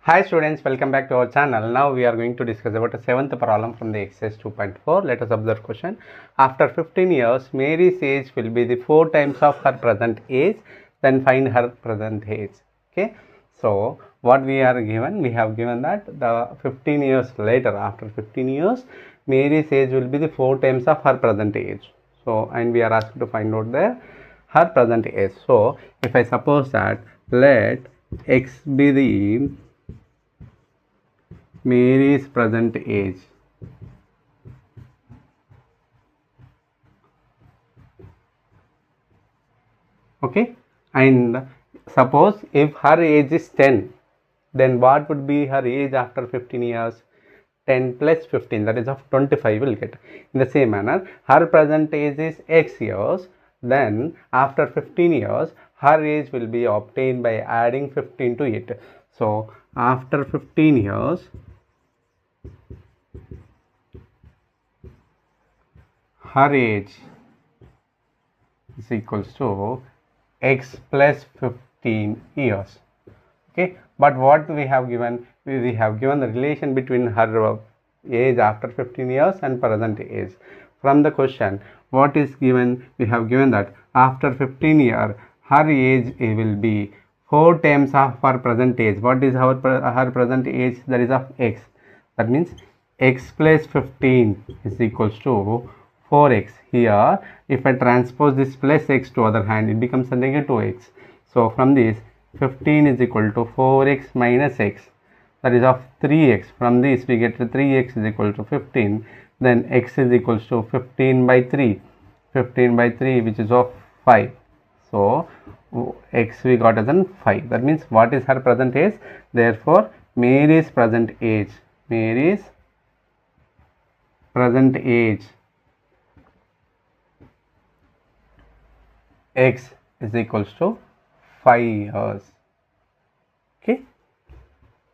Hi students, welcome back to our channel. Now we are going to discuss about the 7th problem from the exercise 2.4. Let us observe question. After 15 years, Mary's age will be the 4 times of her present age. Then find her present age. Okay. So what we are given? We have given that the 15 years later, after 15 years, Mary's age will be the 4 times of her present age. So and we are asked to find out her present age. So if I suppose that let x be the Mary's present age. Okay, and suppose if her age is 10, then what would be her age after 15 years? 10 plus 15, that is of 25 will get. In the same manner, her present age is x years, then after 15 years, her age will be obtained by adding 15 to it. So, after 15 years, her age is equals to x plus 15 years. Okay, but what we have given? We have given the relation between her age after 15 years and present age. From the question, what is given? We have given that after 15 years, her age will be 4 times of her present age. What is her present age? That is of x. That means x plus 15 is equals to 4x. Here, if I transpose this plus x to other hand, it becomes a negative x. So from this, 15 is equal to 4x minus x, that is of 3x. From this we get 3x is equal to 15. Then x is equals to 15 by 3, 15 by 3 which is of 5. So x we got as an 5. That means what is her present age? Therefore Mary's present age, Mary's present age x is equals to 5 years.